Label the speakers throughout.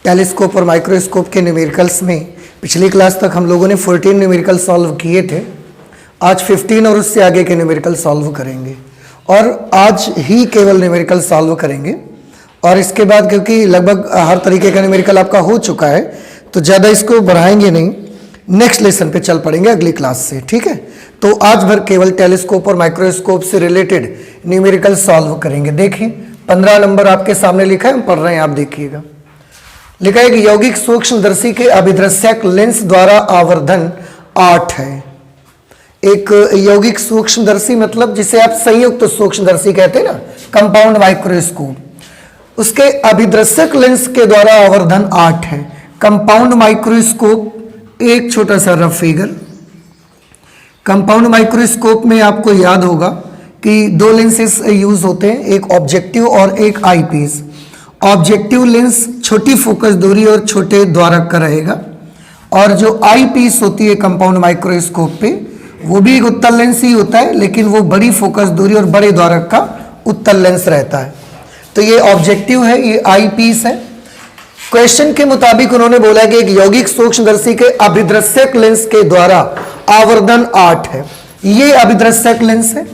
Speaker 1: Telescope और microscope के numericals में पिछली क्लास तक हम लोगों ने 14 न्यूमेरिकल सॉल्व किए थे। आज 15 और उससे आगे के न्यूमेरिकल सॉल्व करेंगे और आज ही केवल न्यूमेरिकल सॉल्व करेंगे। और इसके बाद क्योंकि लगभग हर तरीके का न्यूमेरिकल आपका हो चुका है तो ज़्यादा इसको बढ़ाएंगे नहीं, नेक्स्ट लेसन पे चल पड़ेंगे अगली क्लास से, ठीक है। तो आज भर केवल टेलीस्कोप और माइक्रोस्कोप से रिलेटेड न्यूमेरिकल सॉल्व करेंगे। देखिए 15 नंबर आपके सामने लिखा है, हम पढ़ रहे हैं, आप देखिएगा। लिखा है कि यौगिक सूक्ष्मदर्शी के अभिदृश्यक लेंस द्वारा आवर्धन 8 है। एक यौगिक सूक्ष्मदर्शी मतलब जिसे आप संयुक्त सूक्ष्मदर्शी कहते हैं ना, कंपाउंड माइक्रोस्कोप, उसके अभिदृश्यक लेंस के द्वारा आवर्धन 8 है। कंपाउंड माइक्रोस्कोप, एक छोटा सा रफ फिगर। कंपाउंड माइक्रोस्कोप में आपको याद होगा कि दो लेंसेस यूज होते हैं, एक ऑब्जेक्टिव और एक आईपीस। ऑब्जेक्टिव लेंस छोटी फोकस दूरी और छोटे द्वारक का रहेगा, और जो आई पीस होती है कंपाउंड माइक्रोस्कोप पे वो भी एक उत्तल लेंस ही होता है, लेकिन वो बड़ी फोकस दूरी और बड़े द्वारक का उत्तल लेंस रहता है। तो ये ऑब्जेक्टिव है, ये आई पीस है। क्वेश्चन के मुताबिक उन्होंने बोला कि एक यौगिक सूक्ष्मदर्शी के अभिदृश्यक लेंस के द्वारा आवर्धन 8 है। ये अभिदृश्यक लेंस है,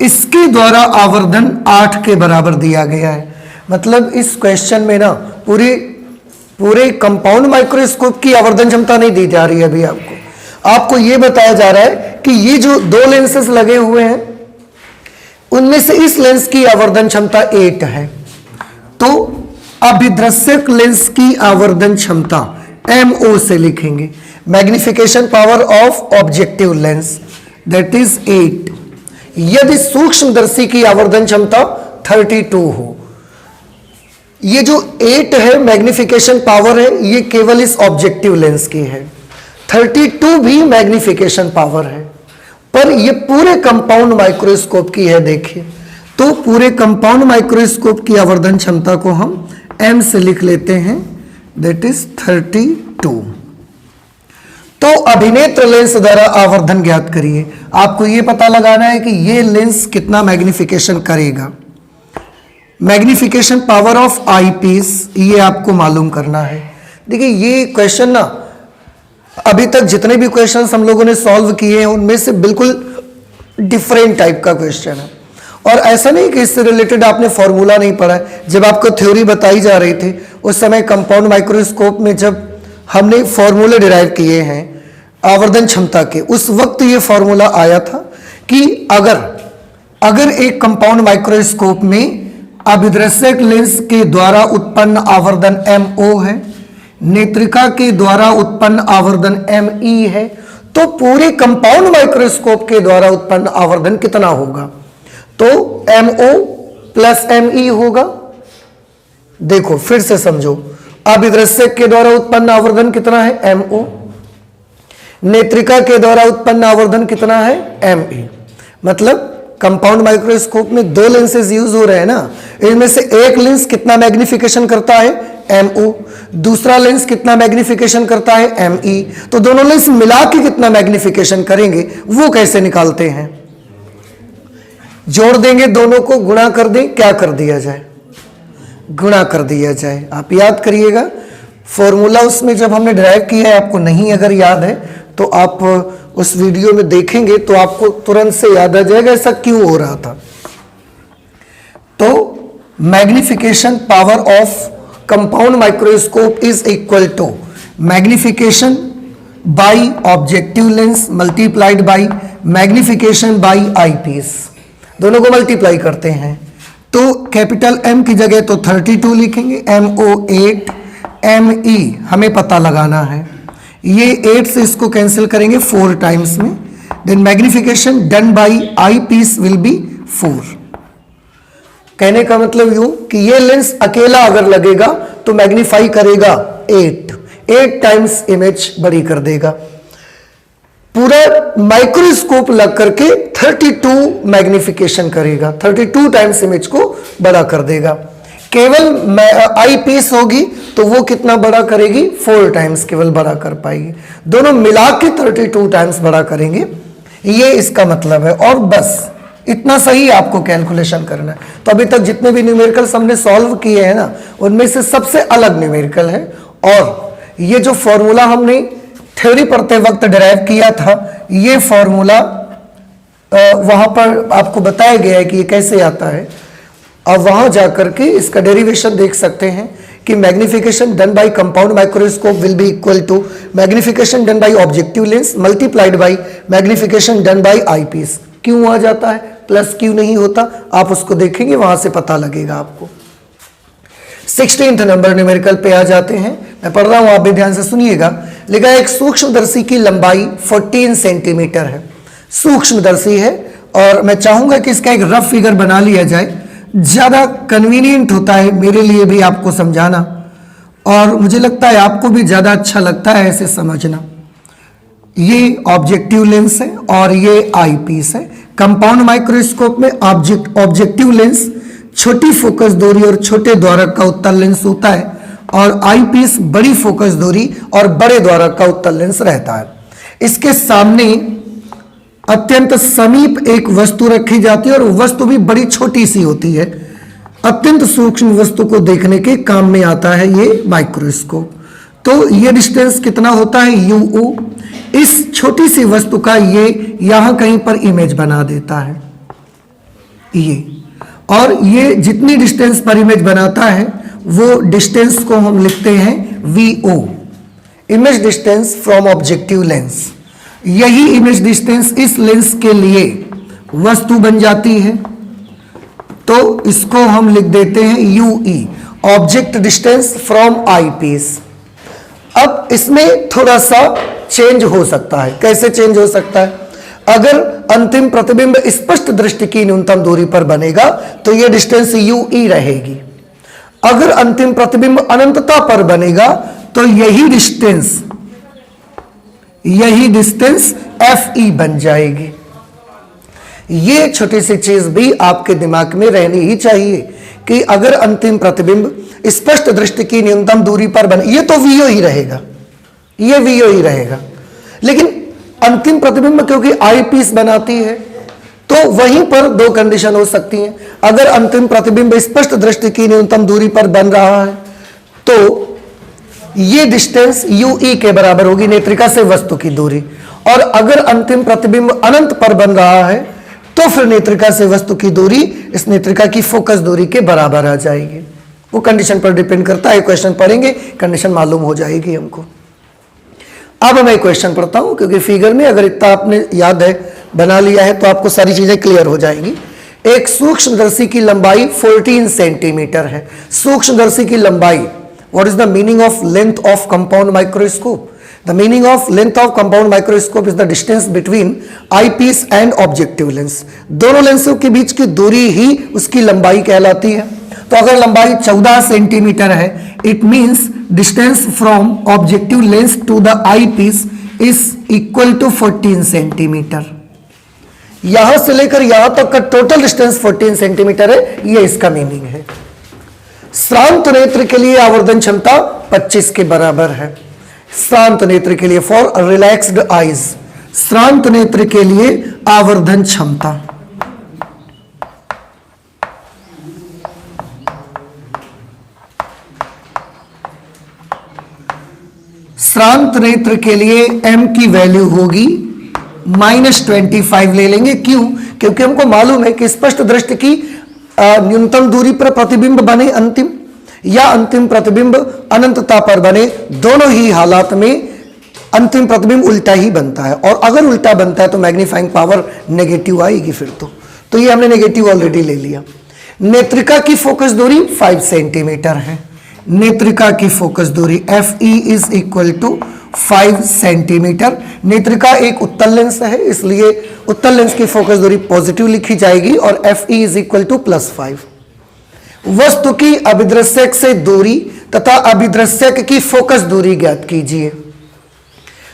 Speaker 1: इसके द्वारा आवर्धन 8 के बराबर दिया गया है। मतलब इस क्वेश्चन में ना पूरे कंपाउंड माइक्रोस्कोप की आवर्धन क्षमता नहीं दी जा रही है। अभी आपको ये बताया जा रहा है कि ये जो दो लेंसेस लगे हुए हैं उनमें से इस लेंस की आवर्धन क्षमता 8 है। तो अभिदृश्यक लेंस की आवर्धन क्षमता MO से लिखेंगे, magnification power of objective lens, that is 8। यदि सूक्ष्मदर्शी की आवर्धन क्षमता 32 हो, ये जो 8 है मैग्निफिकेशन पावर है, ये केवल इस ऑब्जेक्टिव लेंस की है। 32 भी मैग्निफिकेशन पावर है, पर ये पूरे कंपाउंड माइक्रोस्कोप की है। देखिए तो पूरे कंपाउंड माइक्रोस्कोप की आवर्धन क्षमता को हम M से लिख लेते हैं, दैट इज 32। तो अभिनेत्र लेंस द्वारा आवर्धन ज्ञात करिए। आपको ये पता लगाना है कि ये लेंस कितना मैग्निफिकेशन करेगा। Magnification power of eyepiece ये आपको मालूम करना है। देखिए ये क्वेश्चन ना अभी तक जितने भी क्वेश्चंस हम लोगों ने सॉल्व किए हैं उनमें से बिल्कुल डिफरेंट टाइप का क्वेश्चन है। और ऐसा नहीं कि इससे रिलेटेड आपने फॉर्मूला नहीं पढ़ा है। जब आपको थ्योरी बताई जा रही थी उस समय कंपाउंड माइक्रोस्कोप में जब हमने फॉर्मूले डिराइव किए हैं आवर्धन क्षमता के, उस वक्त ये फॉर्मूला आया था कि अगर एक कंपाउंड माइक्रोस्कोप में अभिदृश्यक लेंस के द्वारा उत्पन्न आवर्धन MO है, नेत्रिका के द्वारा उत्पन्न आवर्धन ME है, तो पूरे कंपाउंड माइक्रोस्कोप के द्वारा उत्पन्न आवर्धन कितना होगा? तो MO प्लस ME होगा। देखो फिर से समझो, अभिदृश्यक के द्वारा उत्पन्न आवर्धन कितना है? MO। नेत्रिका के द्वारा उत्पन्न आवर्धन कितना है? ME। मतलब कंपाउंड माइक्रोस्कोप में दो लेंसेज यूज हो रहे हैं ना, इनमें से एक लेंस कितना मैग्निफिकेशन करता है? MO। दूसरा लेंस कितना मैग्निफिकेशन करता है? ME। तो दोनों लेंस मिला के कितना मैग्निफिकेशन करेंगे वो कैसे निकालते हैं? जोड़ देंगे, दोनों को गुणा कर दें, क्या कर दिया जाए? गुणा कर दिया जाए। आप याद करिएगा फॉर्मूला उसमें जब हमने डिराइव किया है, आपको नहीं अगर याद है तो आप उस वीडियो में देखेंगे तो आपको तुरंत से याद आ जाएगा ऐसा क्यों हो रहा था। तो magnification power of compound microscope is equal to magnification by objective lens multiplied by magnification by eyepiece. दोनों को मल्टीप्लाई करते हैं तो कैपिटल M की जगह तो 32 लिखेंगे, MO 8, ME हमें पता लगाना है। ये 8 से इसको कैंसिल करेंगे 4 टाइम्स में, then magnification done by eyepiece will be 4। कहने का मतलब यूं कि ये लेंस अकेला अगर लगेगा तो मैग्नीफाई करेगा 8 टाइम्स इमेज बड़ी कर देगा। पूरा माइक्रोस्कोप लग करके 32 मैग्निफिकेशन करेगा, 32 टाइम्स इमेज को बड़ा कर देगा। केवल आई पीस होगी तो वो कितना बड़ा करेगी? 4 टाइम्स केवल बड़ा कर पाएगी। दोनों मिला के 32 टाइम्स बड़ा करेंगे, ये इसका मतलब है। और बस इतना सही आपको कैलकुलेशन करना है। तो अभी तक जितने भी न्यूमेरिकल्स हमने सॉल्व किए हैं ना, उनमें से सबसे अलग न्यूमेरिकल है और ये जो फॉर्मूला हमने थ्योरी पढ़ते वक्त डिराइव किया था, ये फॉर्मूला वहां पर आपको बताया गया है कि ये कैसे आता है। अब वहां जाकर के इसका डेरिवेशन देख सकते हैं कि magnification done by compound microscope will be equal to magnification done by objective lens multiplied by magnification done by eyepiece. क्यों आ जाता है, प्लस क्यों नहीं होता, आप उसको देखेंगे, वहां से पता लगेगा आपको। 16th नंबर न्यूमेरिकल पे आ जाते हैं, मैं पढ़ रहा हूं, आप भी ध्यान से सुनिएगा। लिखा है एक सूक्ष्मदर्शी की लंबाई 14 सेंटीमीटर है। सूक्ष्मदर्शी है और मैं चाहूंगा कि इसका एक रफ फिगर बना लिया जाए, ज्यादा कन्वीनियंट होता है मेरे लिए भी आपको समझाना, और मुझे लगता है आपको भी ज्यादा अच्छा लगता है ऐसे समझना। ये ऑब्जेक्टिव लेंस है और ये आईपीस है। कंपाउंड माइक्रोस्कोप में ऑब्जेक्टिव लेंस छोटी फोकस दूरी और छोटे द्वारक का उत्तल लेंस होता है, और आईपीस बड़ी फोकस दूरी और बड़े द्वारक का उत्तल लेंस रहता है। इसके सामने अत्यंत समीप एक वस्तु रखी जाती है और वस्तु भी बड़ी छोटी सी होती है। अत्यंत सूक्ष्म वस्तु को देखने के काम में आता है ये माइक्रोस्कोप। तो ये डिस्टेंस कितना होता है, यूओ। इस छोटी सी वस्तु का ये यहां कहीं पर इमेज बना देता है ये, और ये जितनी डिस्टेंस पर इमेज बनाता है वो डिस्टेंस को हम लिखते हैं VO, image distance from objective lens. यही इमेज डिस्टेंस इस लेंस के लिए वस्तु बन जाती है, तो इसको हम लिख देते हैं UE, object distance from eyepiece. अब इसमें थोड़ा सा चेंज हो सकता है। कैसे चेंज हो सकता है, अगर अंतिम प्रतिबिंब स्पष्ट दृष्टि की न्यूनतम दूरी पर बनेगा तो यह डिस्टेंस यूई रहेगी। अगर अंतिम प्रतिबिंब अनंतता पर बनेगा तो यही डिस्टेंस एफ ई बन जाएगी। ये छोटी सी चीज भी आपके दिमाग में रहनी ही चाहिए कि अगर अंतिम प्रतिबिंब स्पष्ट दृष्टि की न्यूनतम दूरी पर बने, ये तो वीओ ही रहेगा, ये वीओ ही रहेगा, लेकिन अंतिम प्रतिबिंब क्योंकि आईपीस बनाती है तो वहीं पर दो कंडीशन हो सकती हैं। अगर अंतिम प्रतिबिंब स्पष्ट दृष्टि की न्यूनतम दूरी पर बन रहा है तो ये डिस्टेंस यूई के बराबर होगी, नेत्रिका से वस्तु की दूरी, और अगर अंतिम प्रतिबिंब अनंत पर बन रहा है तो फिर नेत्रिका से वस्तु की दूरी इस नेत्रिका की फोकस दूरी के बराबर आ जाएगी। वो कंडीशन पर डिपेंड करता है, क्वेश्चन पढ़ेंगे कंडीशन मालूम हो जाएगी हमको। अब मैं क्वेश्चन पढ़ता हूं क्योंकि फिगर में अगर इतना आपने याद है बना लिया है तो आपको सारी चीजें क्लियर हो जाएंगी। एक सूक्ष्मदर्शी की लंबाई 14 सेंटीमीटर है। सूक्ष्मदर्शी की लंबाई, what is the meaning of length of compound microscope? The meaning of length of compound microscope is the distance between eyepiece and objective lens. दोनों लेंसों के बीच की दूरी ही उसकी लंबाई कहलाती है। तो अगर लंबाई 14 सेंटीमीटर है, it means distance from objective lens to the eyepiece is equal to 14 centimetre. यहां से लेकर यहां तक का टोटल डिस्टेंस 14 सेंटीमीटर है, यह इसका मीनिंग है। श्रांत नेत्र के लिए आवर्धन क्षमता 25 के बराबर है। श्रांत नेत्र के लिए, फॉर रिलैक्स्ड आईज, श्रांत नेत्र के लिए आवर्धन क्षमता श्रांत नेत्र के लिए m की वैल्यू होगी -25 ले लेंगे। क्यों? क्योंकि हमको मालूम है कि स्पष्ट दृष्टि की न्यूनतम दूरी पर प्रतिबिंब बने अंतिम, या अंतिम प्रतिबिंब अनंतता पर बने, दोनों ही हालात में अंतिम प्रतिबिंब उल्टा ही बनता है, और अगर उल्टा बनता है तो मैग्नीफाइंग पावर नेगेटिव आएगी फिर तो ये हमने नेगेटिव ऑलरेडी ले लिया। नेत्रिका की फोकस दूरी 5 सेंटीमीटर है। नेत्रिका की फोकस दूरी Fe is equal to 5 centimetre. नेत्रिका एक उत्तल लेंस है, इसलिए उत्तल लेंस की फोकस दूरी पॉजिटिव लिखी जाएगी और Fe इज इक्वल टू +5। वस्तु की अभिदृश्यक से दूरी तथा अभिदृश्यक की फोकस दूरी ज्ञात कीजिए।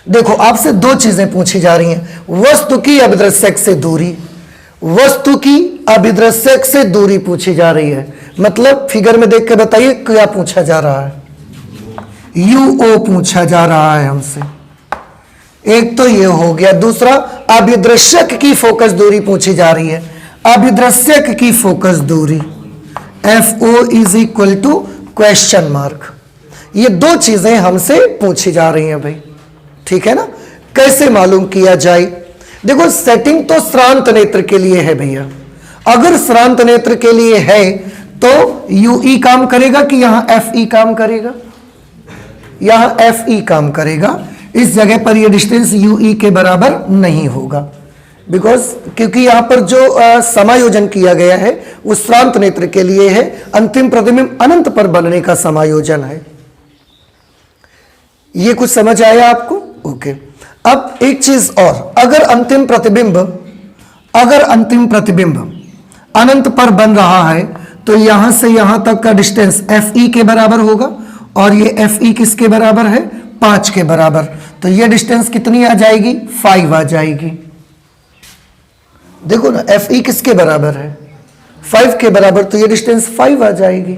Speaker 1: देखो आपसे दो चीजें पूछी जा रही हैं, वस्तु की अभिदृश्यक से दूरी, वस्तु की अभिदृश्यक से दूरी पूछी जा रही है। मतलब फिगर में देख के बताइए क्या पूछा जा रहा है, यूओ पूछा जा रहा है हमसे। एक तो ये हो गया, दूसरा अभिदृश्यक की फोकस दूरी पूछी जा रही है। अभिदृश्यक की फोकस दूरी FO is equal to question mark. ये दो चीजें हमसे पूछी जा रही हैं भाई, ठीक है ना। कैसे मालूम किया जाए? देखो सेटिंग तो श्रांत नेत्र के लिए है भैया, अगर श्रांत नेत्र के लिए है तो UE काम करेगा कि यहां FE काम करेगा? यहां FE काम करेगा। इस जगह पर यह डिस्टेंस UE के बराबर नहीं होगा, बिकॉज क्योंकि यहां पर जो समायोजन किया गया है वो श्रांत नेत्र के लिए है, अंतिम प्रतिबिंब अनंत पर बनने का समायोजन है। ये कुछ समझ आया आपको? ओके। अब एक चीज और, अगर अंतिम प्रतिबिंब अनंत पर बन रहा है तो यहां से यहां तक का डिस्टेंस FE के बराबर होगा, और ये FE किसके बराबर है? 5 के बराबर। तो ये डिस्टेंस कितनी आ जाएगी? 5 आ जाएगी। देखो ना, FE किसके बराबर है? 5 के बराबर, तो ये डिस्टेंस 5 आ जाएगी।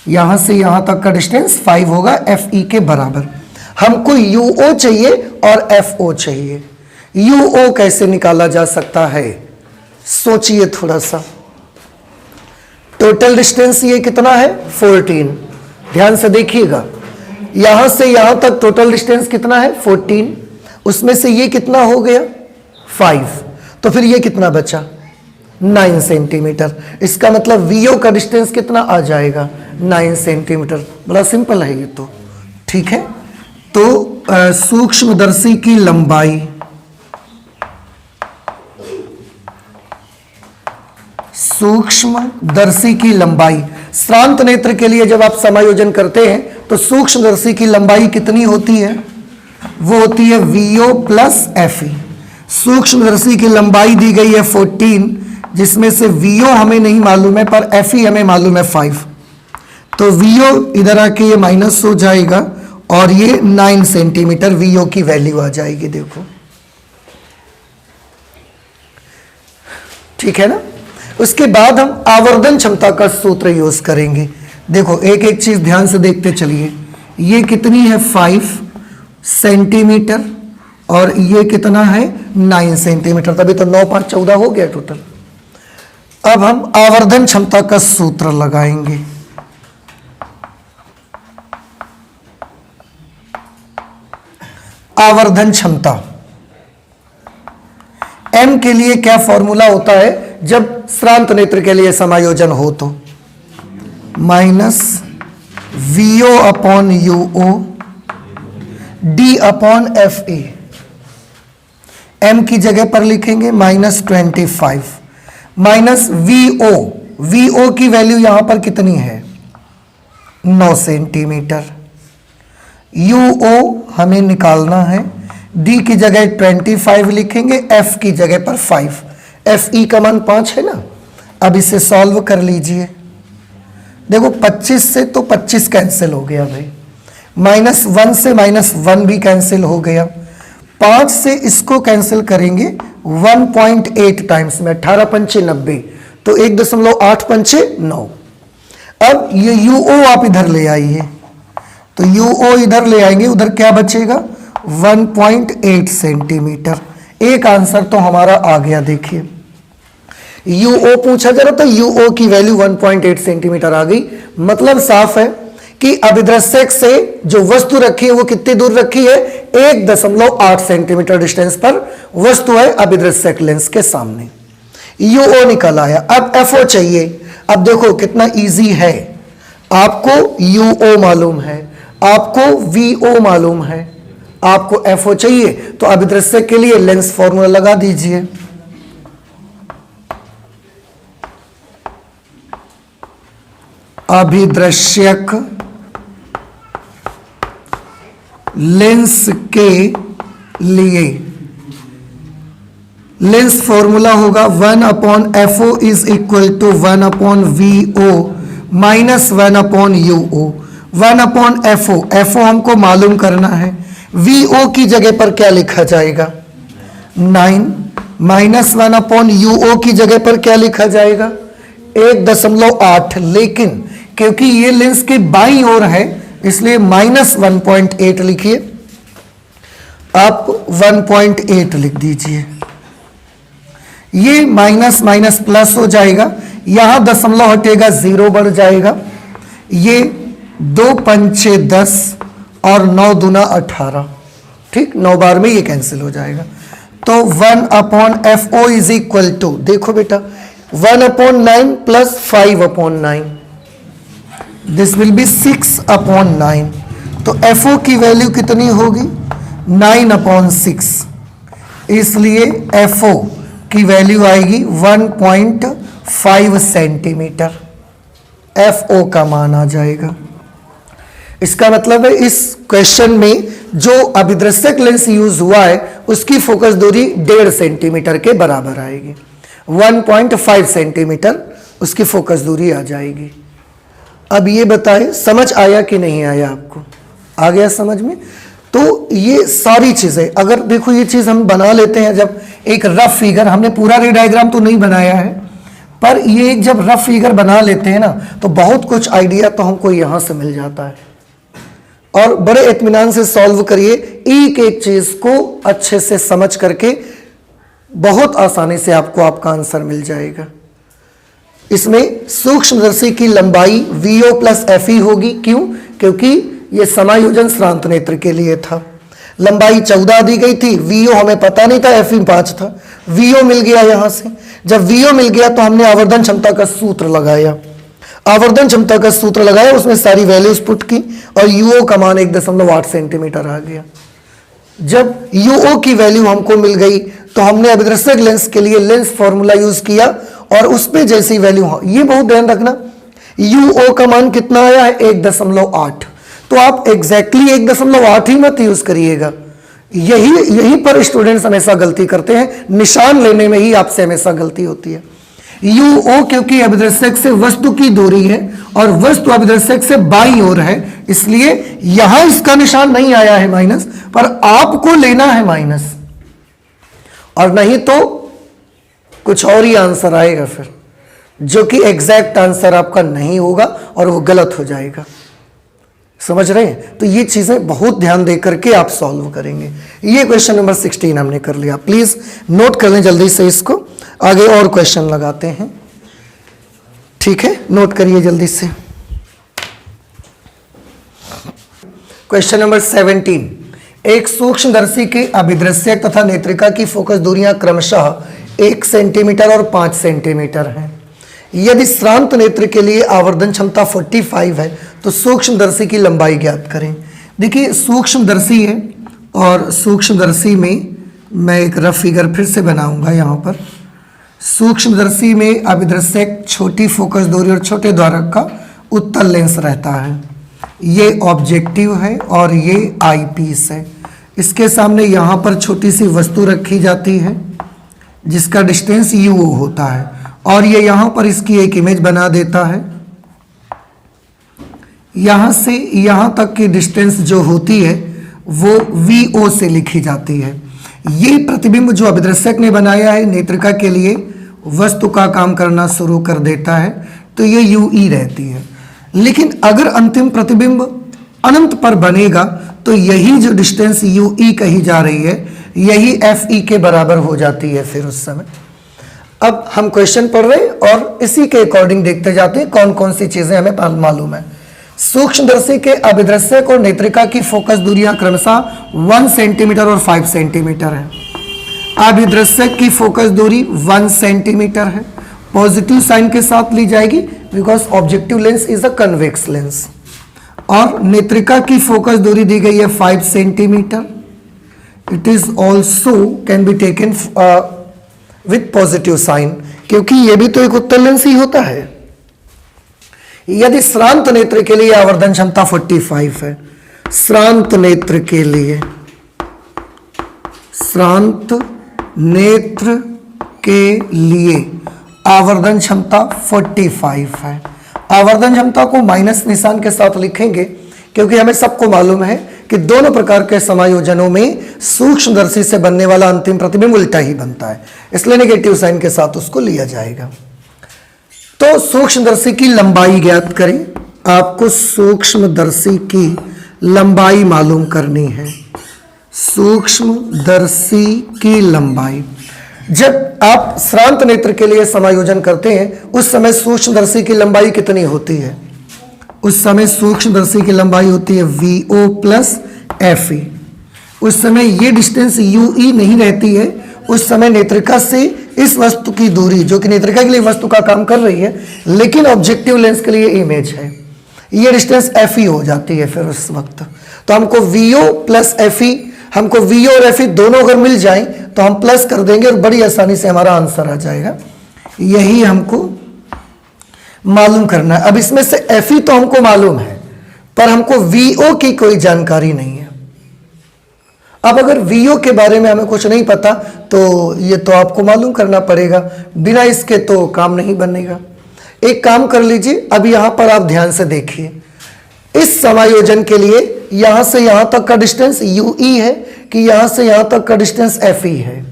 Speaker 1: यहां से यहां तक का डिस्टेंस 5 होगा FE के बराबर। हमको UO चाहिए और FO चाहिए। UO कैसे निकाला जा सकता है? सोचिए थोड़ा सा। टोटल डिस्टेंस ये कितना है? 14। ध्यान से देखिएगा, यहां से यहां तक टोटल डिस्टेंस कितना है? 14। उसमें से ये कितना हो गया? 5। तो फिर ये कितना बचा? 9 सेंटीमीटर। इसका मतलब VO का डिस्टेंस कितना आ जाएगा? 9 सेंटीमीटर। बड़ा सिंपल है ये तो, ठीक है। तो सूक्ष्मदर्शी की लंबाई, सूक्ष्मदर्शी की लंबाई श्रांत नेत्र के लिए जब आप समायोजन करते हैं तो सूक्ष्मदर्शी की लंबाई कितनी होती है? वो होती है VO प्लस FE। सूक्ष्मदर्शी की लंबाई दी गई है 14, जिसमें से VO हमें नहीं मालूम है पर FE हमें मालूम है 5। तो VO इधर आके ये माइनस हो जाएगा और ये 9 सेंटीमीटर VO की वैल्यू आ जाएगी। देखो ठीक है ना। उसके बाद हम आवर्धन क्षमता का सूत्र यूज करेंगे। देखो एक एक चीज ध्यान से देखते चलिए। ये कितनी है? 5 सेंटीमीटर और ये कितना है? 9 सेंटीमीटर। तभी तो 9 5 14 हो गया टोटल। अब हम आवर्धन क्षमता का सूत्र लगाएंगे। आवर्धन क्षमता M के लिए क्या फॉर्मूला होता है जब श्रांत नेत्र के लिए समायोजन हो? तो minus VO upon UO D upon FE। M की जगह पर लिखेंगे -25 माइनस VO की वैल्यू यहां पर कितनी है? 9 सेंटीमीटर। UO हमें निकालना है, D की जगह 25 लिखेंगे, F की जगह पर 5। FE का मान 5 है ना। अब इसे सॉल्व कर लीजिए। देखो 25 से तो 25 कैंसिल हो गया भाई, -1 से -1 भी कैंसिल हो गया। 5 से इसको कैंसिल करेंगे 1.8 टाइम्स में, 18 पंचे 90, तो 1.8 पंचे 9। अब ये UO आप इधर ले आइए, तो UO इधर ले आएंगे, उधर क्या बचेगा? 1.8 सेंटीमीटर। एक आंसर तो हमारा आ गया। देखिए UO पूछा जा रहा था, UO की वैल्यू 1.8 सेंटीमीटर आ गई। मतलब साफ है कि अभिदृश्यक से जो वस्तु रखी है वो कितनी दूर रखी है? 1.8 सेंटीमीटर डिस्टेंस पर वस्तु है अभिदृश्यक लेंस के सामने। UO निकल आया। अब FO चाहिए। अब देखो कितना इजी है। आपको UO मालूम है, आपको VO मालूम है, आपको FO चाहिए, तो अभिदृश्यक के लिए लेंस फॉर्मूला लगा दीजिए। अभिदृश्यक लेंस के लिए लेंस फॉर्मूला होगा 1/FO is equal to 1/VO minus 1/UO। 1/FO, FO हमको मालूम करना है। VO की जगह पर क्या लिखा जाएगा? 9 माइनस 1/UO की जगह पर क्या लिखा जाएगा? 1.8। लेकिन क्योंकि ये लेंस के बाईं ओर है इसलिए -1.8 लिखिए। आप 1.8 लिख दीजिए। ये माइनस माइनस प्लस हो जाएगा, यहां दशमलव हटेगा 0 बढ़ जाएगा। ये 2 पंचे 10 और 9 दूना 18, ठीक, 9 बार में ये कैंसिल हो जाएगा। तो 1/FO इज इक्वल टू, देखो बेटा, 1/9 प्लस 5/9, दिस विल बी 6/9। तो FO की वैल्यू कितनी होगी? 9/6, इसलिए FO की वैल्यू आएगी 1.5 सेंटीमीटर। FO का मान आ जाएगा। इसका मतलब है इस क्वेश्चन में जो अभिदृश्यक लेंस यूज हुआ है उसकी फोकस दूरी 1.5 सेंटीमीटर के बराबर आएगी। 1.5 सेंटीमीटर उसकी फोकस दूरी आ जाएगी। अब ये बताएं समझ आया कि नहीं आया? आपको आ गया समझ में? तो ये सारी चीजें, अगर देखो ये चीज हम बना लेते हैं, जब एक रफ फिगर, हमने पूरा रे डायग्राम तो नहीं बनाया है, पर ये एक जब रफ फिगर बना लेते हैं ना तो बहुत कुछ आइडिया तो हमको यहां से मिल जाता है। और बड़े इत्मीनान से सॉल्व करिए, एक एक चीज को अच्छे से समझ करके बहुत आसानी से आपको आपका आंसर मिल जाएगा। इसमें सूक्ष्मदर्शी की लंबाई VO प्लस FE होगी। क्यों? क्योंकि यह समायोजन श्रांत नेत्र के लिए था। लंबाई 14 दी गई थी, VO हमें पता नहीं था, FE 5 था। VO मिल गया यहां से। जब VO मिल गया तो हमने आवर्धन क्षमता का सूत्र लगाया। आवर्धन क्षमता का सूत्र लगाया, उसमें सारी वैल्यूज पुट की और UO का मान 1.8 सेंटीमीटर आ गया। जब UO की वैल्यू हमको मिल गई तो हमने अभिदृश्यक लेंस के लिए लेंस फॉर्मूला यूज किया और उस पे जैसी वैल्यू, ये बहुत ध्यान रखना, UO का मान कितना आया है? 1.8। तो आप एग्जैक्टली 1.8 ही मत यूज करिएगा। यही पर स्टूडेंट्स हमेशा गलती करते हैं, निशान लेने में ही आपसे हमेशा गलती होती है। UO क्योंकि अभिदृश्यक से वस्तु की दूरी है और वस्तु अभिदृश्यक से बाईं ओर है, इसलिए यहां इसका निशान नहीं आया है माइनस, पर आपको लेना है माइनस, और नहीं तो कुछ और ही आंसर आएगा फिर, जो कि एग्जैक्ट आंसर आपका नहीं होगा और वो गलत हो जाएगा। समझ रहे हैं? तो ये चीजें बहुत ध्यान दे करके आप सॉल्व करेंगे। ये क्वेश्चन नंबर 16 हमने कर लिया। प्लीज नोट कर लें जल्दी से इसको, आगे और क्वेश्चन लगाते हैं। ठीक है, नोट करिए जल्दी से। क्वेश्चन नंबर 17, एक सूक्ष्मदर्शी के अभिदृश्यक तथा नेत्रिका की फोकस दूरियां क्रमशः 1 सेंटीमीटर और 5 सेंटीमीटर हैं। यदि श्रांत नेत्र के लिए आवर्धन क्षमता 45 है तो सूक्ष्मदर्शी की लंबाई ज्ञात करें। देखिए सूक्ष्मदर्शी है और सूक्ष्मदर्शी में मैं एक रफ फिगर फिर से बनाऊंगा यहाँ पर। सूक्ष्मदर्शी में अभिदृश्यक छोटी फोकस दूरी और छोटे द्वारक का उत्तल लेंस रहता है। ये ऑब्जेक्टिव है और ये आई पीस है। इसके सामने यहाँ पर छोटी सी वस्तु रखी जाती है जिसका डिस्टेंस UO होता है और ये यहाँ पर इसकी एक इमेज बना देता है। यहाँ से यहाँ तक की डिस्टेंस जो होती है वो VO से लिखी जाती है। ये प्रतिबिंब जो अभिदृश्यक ने बनाया है नेत्रिका के लिए वस्तु का काम करना शुरू कर देता है, तो ये UE रहती है। लेकिन अगर अंतिम प्रतिबिंब अनंत पर बनेगा तो यही जो डिस्टेंस UE कही जा रही है यही FE के बराबर हो जाती है फिर उस समय। अब हम क्वेश्चन पढ़ रहे हैं और इसी के अकॉर्डिंग देखते जाते हैं कौन कौन सी चीजें हमें मालूम है। सूक्ष्मदर्शी के अभिदृश्यक और नेत्रिका की फोकस दूरियां क्रमशः 1 सेंटीमीटर और 5 सेंटीमीटर है। अभिदृश्यक की फोकस दूरी 1 सेंटीमीटर है, पॉजिटिव साइन के साथ ली जाएगी because objective lens is a convex lens. और नेत्रिका की फोकस दूरी दी गई है 5 centimetre. It is also can be taken with positive sign, क्योंकि यह भी तो एक उत्तल लेंस ही होता है। यदि श्रांत नेत्र के लिए आवर्धन क्षमता 45 है, श्रांत नेत्र के लिए, श्रांत नेत्र के लिए आवर्धन क्षमता 45 है। आवर्धन क्षमता को माइनस निशान के साथ लिखेंगे क्योंकि हमें सबको मालूम है कि दोनों प्रकार के समायोजनों में सूक्ष्मदर्शी से बनने वाला अंतिम प्रतिबिंब उल्टा ही बनता है, इसलिए नेगेटिव साइन के साथ उसको लिया जाएगा। तो सूक्ष्मदर्शी की लंबाई ज्ञात करें। आपको सूक्ष्मदर्शी की लंबाई मालूम करनी है। सूक्ष्मदर्शी की लंबाई, जब आप श्रांत नेत्र के लिए समायोजन करते हैं उस समय सूक्ष्मदर्शी की लंबाई कितनी होती है? उस समय सूक्ष्मदर्शी की लंबाई होती है VO प्लस FE। उस समय ये डिस्टेंस UE नहीं रहती है, उस समय नेत्रिका से इस वस्तु की दूरी, जो कि नेत्रिका के लिए वस्तु का काम कर रही है लेकिन ऑब्जेक्टिव लेंस के लिए इमेज है, ये डिस्टेंस FE हो जाती है फिर उस वक्त। तो हमको VO प्लस FE, हमको VO और FE दोनों अगर मिल जाएं तो हम प्लस कर देंगे और बड़ी आसानी से हमारा आंसर आ जाएगा। यही हमको मालूम करना है। अब इसमें से FE तो हमको मालूम है पर हमको VO की कोई जानकारी नहीं है। अब अगर VO के बारे में हमें कुछ नहीं पता तो ये तो आपको मालूम करना पड़ेगा, बिना इसके तो काम नहीं बनेगा। एक काम कर लीजिए, अब यहां पर आप ध्यान से देखिए, इस समायोजन के लिए यहां से यहां तक का डिस्टेंस UE है कि यहां से यहां तक का डिस्टेंस FE है?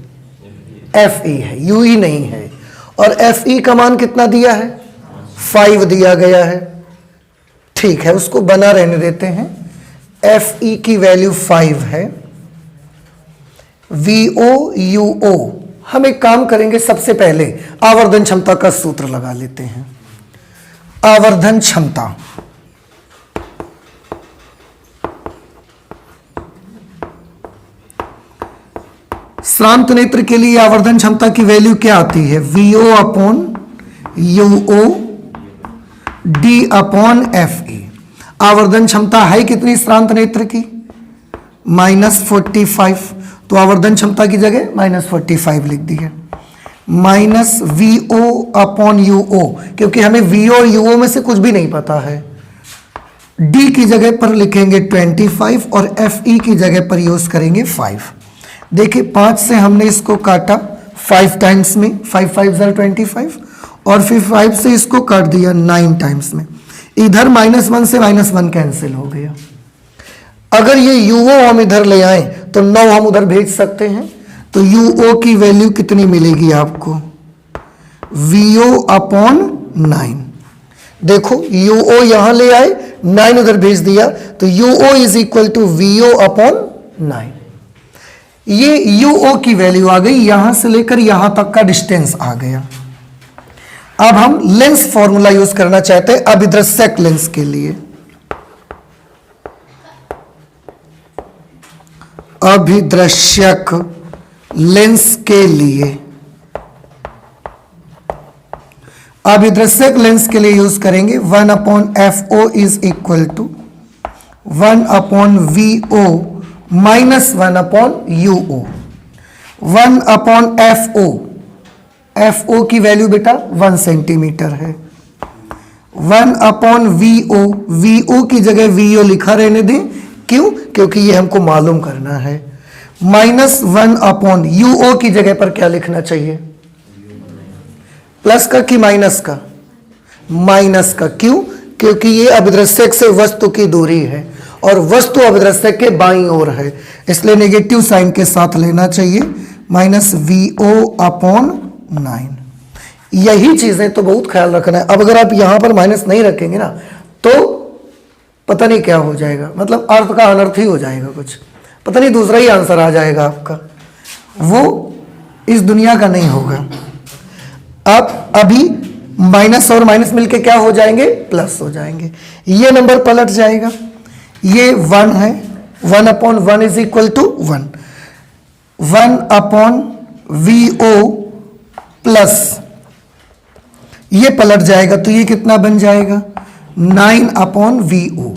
Speaker 1: FE है, UE नहीं है। और FE का मान कितना दिया है? 5 दिया गया है। ठीक है, उसको बना रहने देते हैं। FE की वैल्यू 5 है। VO UO, हम एक काम करेंगे, सबसे पहले आवर्धन क्षमता का सूत्र लगा लेते हैं। आवर्धन क्षमता, श्रांत नेत्र के लिए आवर्धन क्षमता की वैल्यू क्या आती है? VO upon UO D upon FE। आवर्धन क्षमता है कितनी श्रांत नेत्र की? -45। तो आवर्धन क्षमता की जगह -45 लिख दी है। माइनस VO अपॉन UO, क्योंकि हमें VO और UO में से कुछ भी नहीं पता है। D की जगह पर लिखेंगे 25 और FE की जगह पर यूज करेंगे 5। देखिए 5 से हमने इसको काटा 5 टाइम्स में, 5 5 ज़र 25, और फिर 5 से इसको काट दिया 9 टाइम्स में। इधर -1 से -1 कैंसिल हो गया। अगर ये UO हम इधर ले आए तो 9 हम उधर भेज सकते हैं। तो UO की वैल्यू कितनी मिलेगी आपको? VO upon 9। देखो UO यहां ले आए, 9 उधर भेज दिया, तो UO is equal to VO upon 9। ये UO की वैल्यू आ गई, यहां से लेकर यहां तक का डिस्टेंस आ गया। अब हम लेंस फॉर्मूला यूज करना चाहते हैं अभिदृश्यक लेंस के लिए। अभिदृश्यक लेंस के लिए, अभिदृश्यक लेंस के लिए यूज करेंगे 1 upon FO is equal to 1 upon VO minus 1 upon UO। 1 upon FO, FO की वैल्यू बेटा 1 सेंटीमीटर है। 1 अपॉन VO, VO की जगह VO लिखा रहने दें, क्यों? क्योंकि ये हमको मालूम करना है। -1 अपॉन UO की जगह पर क्या लिखना चाहिए? प्लस का कि माइनस का? माइनस का। क्यों? क्योंकि ये अभिदृश्यक से वस्तु की दूरी है और वस्तु अभिदृश्यक के बाईं ओर है, इसलिए नेगेटिव साइन के साथ लेना चाहिए। -VO upon 9। यही चीजें तो बहुत ख्याल रखना है। अब अगर आप यहां पर माइनस नहीं रखेंगे ना तो पता नहीं क्या हो जाएगा, मतलब अर्थ का अनर्थ ही हो जाएगा, कुछ पता नहीं दूसरा ही आंसर आ जाएगा आपका, वो इस दुनिया का नहीं होगा। अब अभी माइनस और माइनस मिलके क्या हो जाएंगे? प्लस हो जाएंगे। ये नंबर पलट जाएगा, ये 1 है, 1 upon 1 is equal to 1। 1 upon VO plus ये पलट जाएगा, तो ये कितना बन जाएगा? 9 upon VO।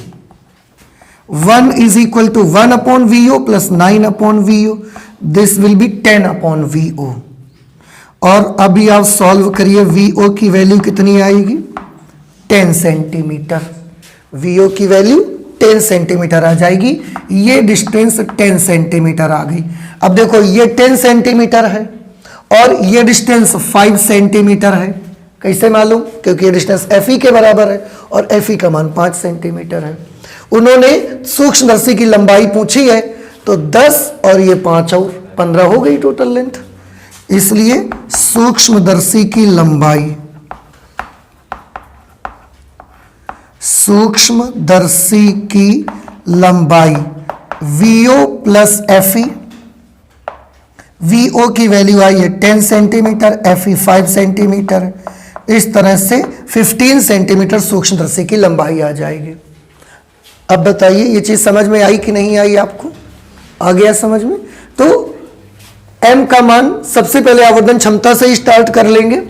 Speaker 1: 1 is equal to 1 upon VO plus 9 upon VO, this will be 10 upon VO। और अभी आप सॉल्व करिए, VO की वैल्यू कितनी आएगी? 10 सेंटीमीटर। VO की वैल्यू 10 सेंटीमीटर आ जाएगी। ये डिस्टेंस 10 सेंटीमीटर आ गई। अब देखो ये 10 सेंटीमीटर है और ये डिस्टेंस 5 सेंटीमीटर है। कैसे मालूम? क्योंकि ये डिस्टेंस FE के बराबर है और FE का मान 5 सेंटीमीटर है। उन्होंने सूक्ष्मदर्शी की लंबाई पूछी है, तो 10 और ये 5 और 15 हो गई टोटल लेंथ। इसलिए सूक्ष्मदर्शी की लंबाई, सूक्ष्मदर्शी की लंबाई VO प्लस FE, VO की वैल्यू आई है 10 सेंटीमीटर, FE 5 सेंटीमीटर, इस तरह से 15 सेंटीमीटर सूक्ष्मदर्शी की लंबाई आ जाएगी। अब बताइए ये चीज समझ में आई कि नहीं आई आपको? आ गया समझ में? तो m का मान सबसे पहले आवर्धन क्षमता से ही स्टार्ट कर लेंगे,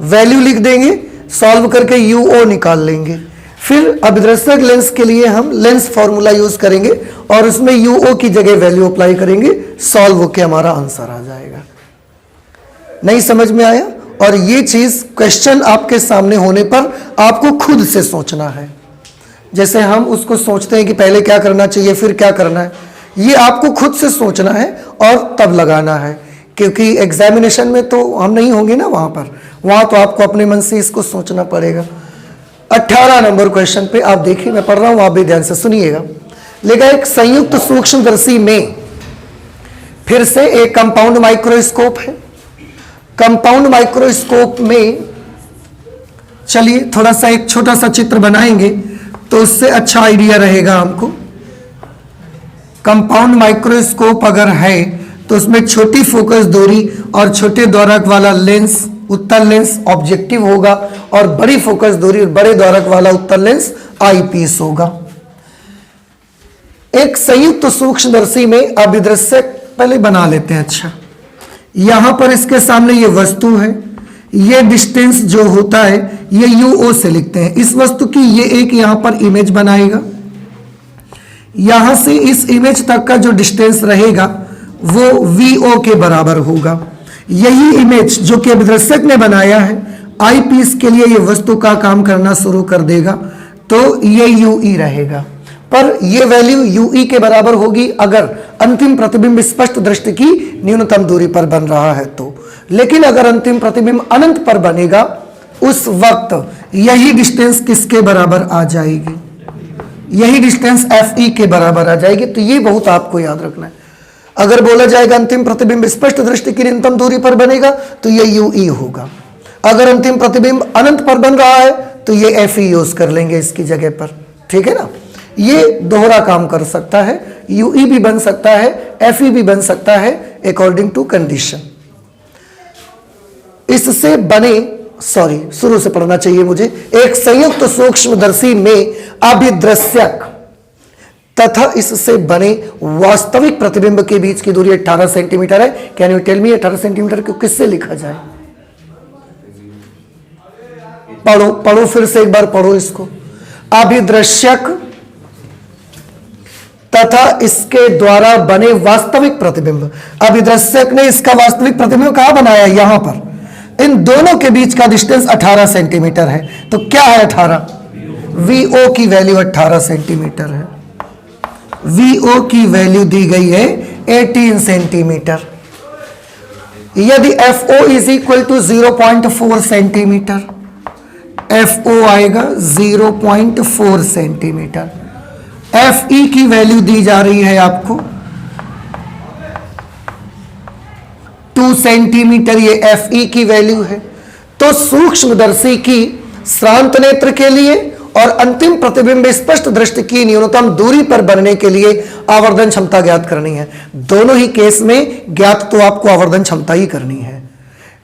Speaker 1: वैल्यू लिख देंगे, सॉल्व करके UO निकाल लेंगे, फिर अभिदर्शक लेंस के लिए हम लेंस फॉर्मूला यूज करेंगे और उसमें UO की जगह वैल्यू अप्लाई करेंगे, सॉल्व होकर हमारा आंसर आ जाएगा। नहीं समझ में आया? और ये चीज क्वेश्चन आपके सामने होने पर आपको खुद से सोचना है। जैसे हम उसको सोचते हैं कि पहले क्या करना चाहिए फिर क्या करना है, ये आपको खुद से सोचना है और तब लगाना है, क्योंकि एग्जामिनेशन में तो हम नहीं होंगे ना वहां तो आपको अपने मन से इसको सोचना पड़ेगा। 18 नंबर क्वेश्चन पे आप देखिए, मैं पढ़ रहा हूं, आप भी ध्यान से सुनिएगा। लेकिन एक संयुक्त सूक्ष्मदर्शी में फिर से एक कंपाउंड माइक्रोस्कोप है। कंपाउंड माइक्रोस्कोप में चलिए थोड़ा सा एक छोटा सा चित्र बनाएंगे तो उससे अच्छा आइडिया रहेगा हमको। कंपाउंड माइक्रोस्कोप अगर है तो उसमें छोटी फोकस दूरी और छोटे द्वारक वाला लेंस उत्तल लेंस ऑब्जेक्टिव होगा और बड़ी फोकस दूरी और बड़े द्वारक वाला उत्तल लेंस आई पीस होगा। एक संयुक्त सूक्ष्मदर्शी में अभिदृश्यक पहले बना लेते हैं। अच्छा, यहां पर इसके सामने ये वस्तु है, ये डिस्टेंस जो होता है ये UO से लिखते हैं। इस वस्तु की ये एक यहां पर इमेज बनाएगा, यहां से इस इमेज तक का जो डिस्टेंस रहेगा वो VO के बराबर होगा। यही इमेज जो कि अभिदर्शक ने बनाया है आई पीस के लिए ये वस्तु का काम करना शुरू कर देगा, तो ये UE रहेगा। पर ये वैल्यू UE के बराबर होगी अगर अंतिम प्रतिबिंब स्पष्ट दृष्टि की न्यूनतम दूरी पर बन रहा है तो। लेकिन अगर अंतिम प्रतिबिंब अनंत पर बनेगा उस वक्त यही डिस्टेंस किसके बराबर आ जाएगी? यही डिस्टेंस FE के बराबर आ जाएगी। तो ये बहुत आपको याद रखना है। अगर बोला जाएगा अंतिम प्रतिबिंब स्पष्ट दृष्टि की न्यूनतम दूरी पर बनेगा तो ये UE होगा। अगर अंतिम प्रतिबिंब अनंत पर बन रहा है तो ये FE यूज कर लेंगे इसकी जगह पर। ठीक है ना? ये दोहरा काम कर सकता है, UE भी बन सकता है, FE भी बन सकता है अकॉर्डिंग टू कंडीशन। इससे बने शुरू से पढ़ना चाहिए मुझे। एक संयुक्त सूक्ष्मदर्शी में अभिदृश्यक तथा इससे बने वास्तविक प्रतिबिंब के बीच की दूरी 18 सेंटीमीटर है। Can you tell me 18 centimetre को किससे लिखा जाए? पढ़ो फिर से एक बार पढ़ो इसको। अभिदृश्यक तथा इसके द्वारा बने वास्तविक प्रतिबिंब। अभिदृश्यक ने इसका वास्तविक प्रतिबिंब कहां बनाया? यहां पर। इन दोनों के बीच का डिस्टेंस 18 सेंटीमीटर है। तो क्या है 18? VO की वैल्यू 18 सेंटीमीटर है। VO की वैल्यू दी गई है 18 सेंटीमीटर। यदि FO is equal to 0.4 centimetre, FO आएगा 0.4 सेंटीमीटर। FE की वैल्यू दी जा रही है आपको 2 सेंटीमीटर, ये FE की वैल्यू है। तो सूक्ष्मदर्शी की श्रांत नेत्र के लिए और अंतिम प्रतिबिंब स्पष्ट दृष्टि की न्यूनतम दूरी पर बनने के लिए आवर्धन क्षमता ज्ञात करनी है। दोनों ही केस में ज्ञात तो आपको आवर्धन क्षमता ही करनी है।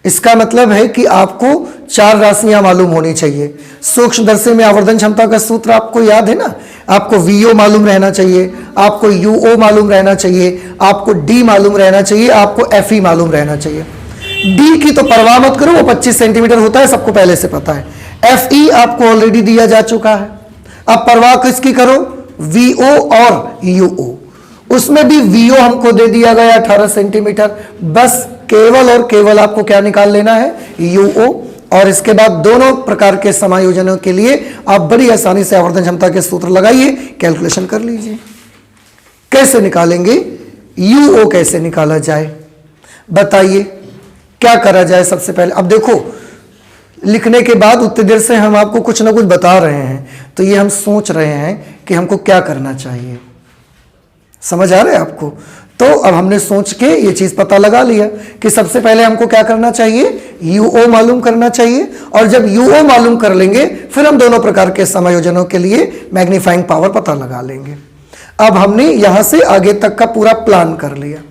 Speaker 1: इसका मतलब है कि आपको 4 राशियां मालूम होनी चाहिए। सूक्ष्मदर्शी में आवर्धन क्षमता का सूत्र आपको याद है ना? आपको VO मालूम रहना चाहिए, आपको UO मालूम रहना चाहिए, आपको D मालूम रहना चाहिए, आपको FE मालूम रहना चाहिए। D की तो परवाह मत करो, वो 25 सेंटीमीटर होता है, सबको पहले से पता है। FE आपको ऑलरेडी दिया जा चुका है। अब परवाह किसकी करो? VO और UO। उसमें भी VO हमको दे दिया गया 18 सेंटीमीटर। बस केवल और केवल आपको क्या निकाल लेना है? UO। और इसके बाद दोनों प्रकार के समायोजनों के लिए आप बड़ी आसानी से आवर्धन क्षमता के सूत्र लगाइए, कैलकुलेशन कर लीजिए। कैसे निकालेंगे? UO कैसे निकाला जाए बताइए, क्या करा जाए? सबसे पहले अब देखो, लिखने के बाद उतनी देर से हम आपको कुछ ना कुछ बता रहे हैं, तो ये हम सोच रहे हैं कि हमको क्या करना चाहिए। समझ आ रहा है आपको? तो अब हमने सोच के ये चीज पता लगा लिया कि सबसे पहले हमको क्या करना चाहिए? UO मालूम करना चाहिए। और जब UO मालूम कर लेंगे फिर हम दोनों प्रकार के समायोजनों के लिए मैग्नीफाइंग पावर पता लगा लेंगे। अब हमने यहां से आगे तक का पूरा प्लान कर लिया।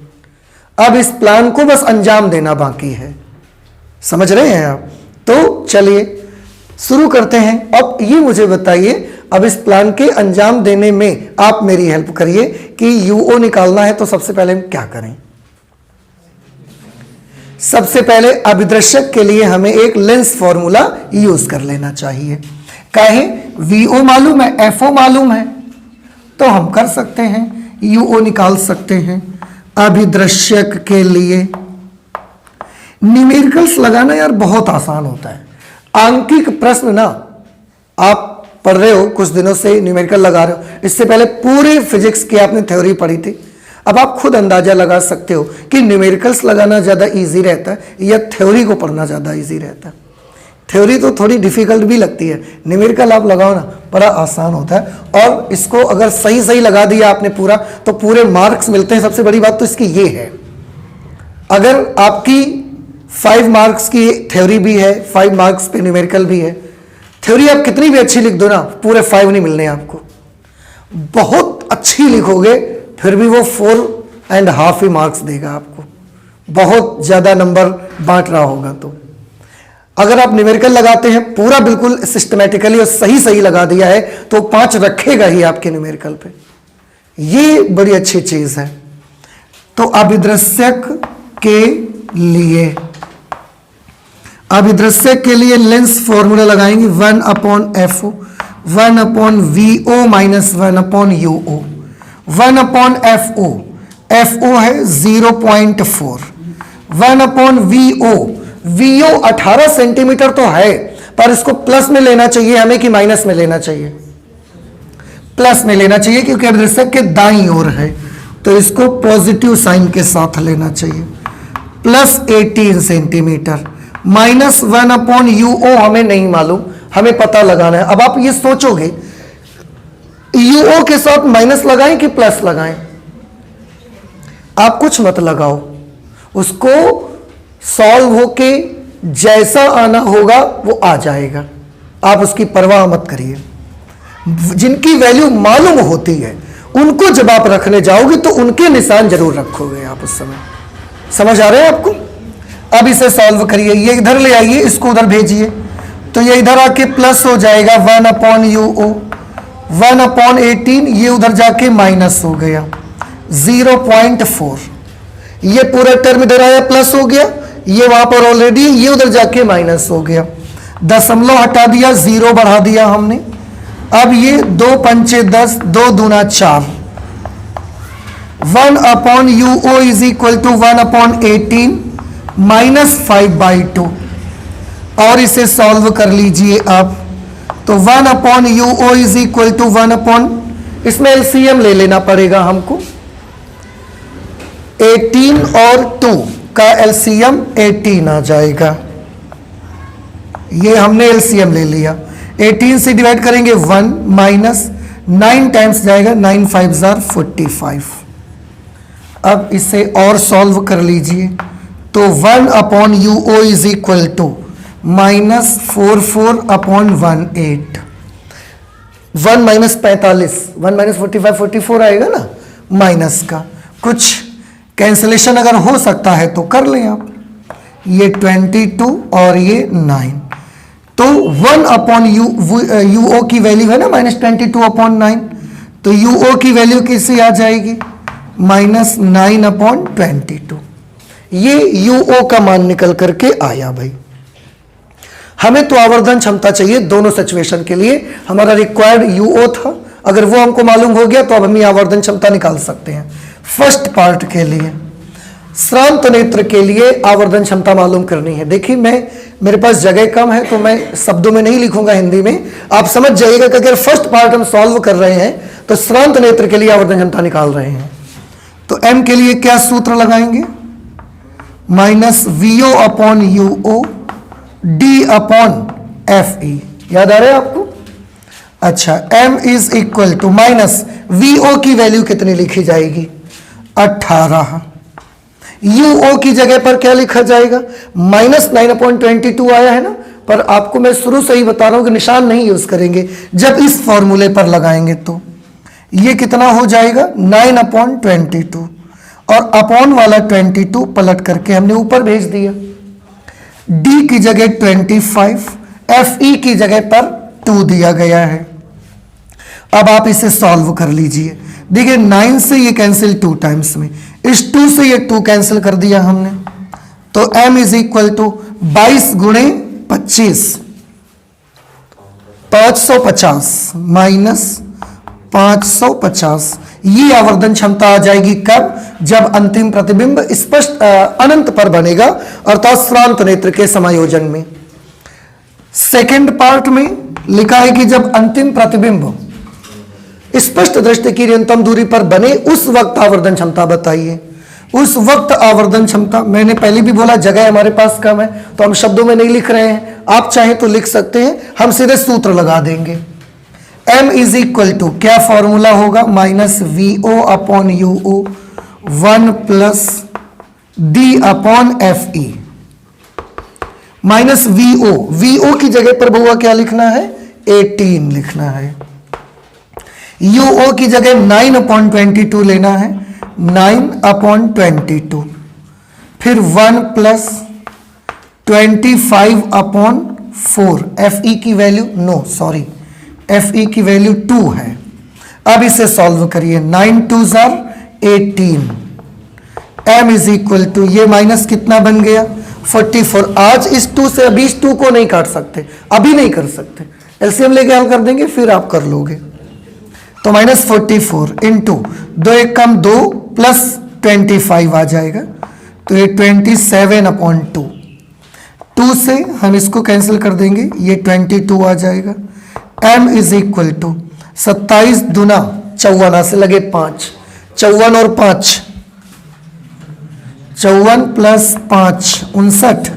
Speaker 1: अब इस प्लान को बस अंजाम देना बाकी है। समझ रहे हैं आप? तो चलिए शुरू करते हैं। अब ये मुझे बताइए, अब इस प्लान के अंजाम देने में आप मेरी हेल्प करिए कि यूओ निकालना है तो सबसे पहले हम क्या करें। सबसे पहले अभिदर्शक के लिए हमें एक लेंस फॉर्मूला यूज कर लेना चाहिए। कहे वीओ मालूम है, एफओ मालूम है, तो हम कर सकते हैं, यूओ निकाल सकते हैं। अभिदर्शक के लिए न्यूमेरिकल्स लगाना यार बहुत आसान होता है। आंकिक प्रश्न ना, आप पढ़ रहे हो कुछ दिनों से न्यूमेरिकल लगा रहे हो, इससे पहले पूरे फिजिक्स की आपने थ्योरी पढ़ी थी। अब आप खुद अंदाजा लगा सकते हो कि न्यूमेरिकल्स लगाना ज़्यादा इजी रहता है या थ्योरी को पढ़ना ज़्यादा इजी रहता है। थ्योरी तो थोड़ी डिफिकल्ट भी लगती है, न्यूमेरिकल आप लगाओ ना बड़ा आसान होता है। और इसको अगर सही सही लगा दिया आपने पूरा, तो पूरे मार्क्स मिलते हैं। सबसे बड़ी बात तो इसकी ये है, अगर आपकी 5 मार्क्स की थ्योरी भी है, 5 मार्क्स पे न्यूमेरिकल भी है, थ्योरी आप कितनी भी अच्छी लिख दो ना, पूरे 5 नहीं मिलने आपको। बहुत अच्छी लिखोगे फिर भी वो 4.5 ही मार्क्स देगा आपको, बहुत ज़्यादा नंबर बांट रहा होगा। तो अगर आप न्यूमेरिकल लगाते हैं पूरा बिल्कुल सिस्टमैटिकली और सही सही लगा दिया है, तो 5 रखेगा ही आपके न्यूमेरिकल पे। ये बड़ी अच्छी चीज़ है। तो अभिदर्शक के लिए, अभिदर्शक के लिए लेंस फॉर्मूला लगाएंगे 1/FO, 1/VO minus 1/UO। 1/FO, FO है 0.4, 1/VO, VO 18 सेंटीमीटर तो है, पर इसको प्लस में लेना चाहिए हमें कि माइनस में लेना चाहिए? प्लस में लेना चाहिए, क्योंकि अभिदर्शक के दाईं ओर है, तो इसको पॉजिटिव साइन के साथ लेना चाहिए। प्लस 18 सेंटीमीटर, माइनस 1/UO हमें नहीं मालूम, हमें पता लगाना है। अब आप ये सोचोगे UO के साथ माइनस लगाएं कि प्लस लगाएं? आप कुछ मत लगाओ, उसको सॉल्व होके जैसा आना होगा वो आ जाएगा, आप उसकी परवाह मत करिए। जिनकी वैल्यू मालूम होती है उनको जब आप रखने जाओगे तो उनके निशान जरूर रखोगे आप उस समय। समझ आ रहे हैं आपको? अब इसे सॉल्व करिए, ये इधर ले आइए, इसको उधर भेजिए, तो ये इधर आके प्लस हो जाएगा 1/UO, 1/18, ये उधर जाके माइनस हो गया 0.4। ये पूरा टर्म इधर आया प्लस हो गया, ये वहां पर ऑलरेडी, ये उधर जाके माइनस हो गया। दशमलव हटा दिया, 0 बढ़ा दिया हमने। अब ये 2 पंचे 10, 2 दूना 4, 1/UO is equal to 1/18 minus 5/2। और इसे सॉल्व कर लीजिए आप, तो 1/UO इज इक्वल टू 1/, इसमें एलसीएम ले लेना पड़ेगा हमको। 18 और 2 का एलसीएम 18 आ जाएगा, ये हमने एलसीएम ले लिया। 18 से डिवाइड करेंगे 1, माइनस 9 टाइम्स जाएगा, 9 5 45। अब इसे और सॉल्व कर लीजिए, तो 1/UO is equal to minus 44/18। 1 minus 45, 1 minus 45, 44 आएगा ना माइनस का। कुछ कैंसलेशन अगर हो सकता है तो कर लें आप, ये 22 और ये 9, तो 1/UO की वैल्यू है ना -22/9, तो UO की वैल्यू कैसे आ जाएगी? -9/22। ये UO का मान निकल करके आया भाई। हमें तो आवर्धन क्षमता चाहिए दोनों सिचुएशन के लिए, हमारा रिक्वायर्ड UO था, अगर वो हमको मालूम हो गया तो अब हम आवर्धन क्षमता निकाल सकते हैं। फर्स्ट पार्ट के लिए, श्रांत नेत्र के लिए आवर्धन क्षमता मालूम करनी है। देखिए मेरे पास जगह कम है तो मैं शब्दों में नहीं लिखूंगा, हिंदी में आप समझ जाइएगा कि अगर फर्स्ट पार्ट हम सॉल्व कर रहे हैं तो श्रांत नेत्र के लिए आवर्धन क्षमता निकाल रहे हैं। तो M के लिए क्या सूत्र लगाएंगे? -VO/UO D/FE। याद आ रहा है आपको? अच्छा, M is equal to minus VO की वैल्यू कितनी लिखी जाएगी? 18। UO की जगह पर क्या लिखा जाएगा? -9/22 आया है ना, पर आपको मैं शुरू से ही बता रहा हूं कि निशान नहीं यूज करेंगे, जब इस फॉर्मूले पर लगाएंगे तो ये कितना हो जाएगा? 9/22, और अपॉन वाला 22 पलट करके हमने ऊपर भेज दिया। D की जगह 25, एफ ई की जगह पर 2 दिया गया है। अब आप इसे सॉल्व कर लीजिए। देखिए 9 से ये कैंसिल 2 टाइम्स में, इस 2 से ये 2 कैंसिल कर दिया हमने, तो m इज इक्वल टू 22 गुणे 25, 550 माइनस 550। ये आवर्धन क्षमता आ जाएगी कब? जब अंतिम प्रतिबिंब स्पष्ट अनंत पर बनेगा, अर्थात श्रांत नेत्र के समायोजन में। सेकंड पार्ट में लिखा है कि जब अंतिम प्रतिबिंब स्पष्ट दृष्टि की न्यूनतम दूरी पर बने उस वक्त आवर्धन क्षमता बताइए। उस वक्त आवर्धन क्षमता, मैंने पहले भी बोला जगह हमारे पास कम है तो हम शब्दों में नहीं लिख रहे हैं, आप चाहें तो लिख सकते हैं, हम सीधे सूत्र लगा देंगे। m इज इक्वल टू क्या फॉर्मूला होगा? Minus vo upon uu 1 plus d upon F E minus vo की जगह पर बहुआ क्या लिखना है? 18 लिखना है। यूओ की जगह 9 अपॉन 22 लेना है, 9 अपॉन 22, फिर 1 प्लस 25 अपॉन 4। एफ ई की वैल्यू एफ ई की वैल्यू 2 है। अब इसे सॉल्व करिए, 9 2 18, m इज इक्वल टू ये माइनस कितना बन गया? 44। आज इस 2 से अभी इस 2 को नहीं काट सकते, अभी नहीं कर सकते, एलसीएम लेके हल कर देंगे फिर आप कर लोगे। तो माइनस 44 इंटू 2 एक कम 2 प्लस 25 आ जाएगा, तो ये 27 अपॉन 2। 2 से हम इसको कैंसिल कर देंगे, ये 22 आ जाएगा। m इज इक्वल टू 27 दूना 54 से लगे 5, 54 और 5, 54 प्लस 5 59,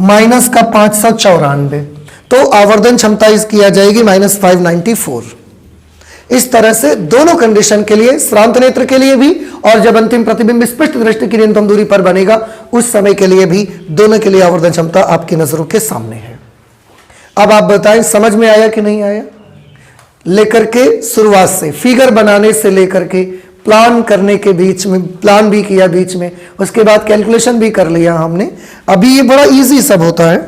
Speaker 1: माइनस का 594, तो आवर्धन क्षमता इसकी आ जाएगी -594। इस तरह से दोनों कंडीशन के लिए, श्रांत नेत्र के लिए भी और जब अंतिम प्रतिबिंब स्पष्ट दृष्टि की न्यूनतम दूरी पर बनेगा उस समय के लिए भी, दोनों के लिए आवर्धन क्षमता आपकी नजरों के सामने है। अब आप बताएं समझ में आया कि नहीं आया? लेकर के शुरुआत से, फिगर बनाने से लेकर के प्लान करने के बीच में, प्लान भी किया बीच में, उसके बाद कैलकुलेशन भी कर लिया हमने। अभी ये बड़ा इजी सब होता है,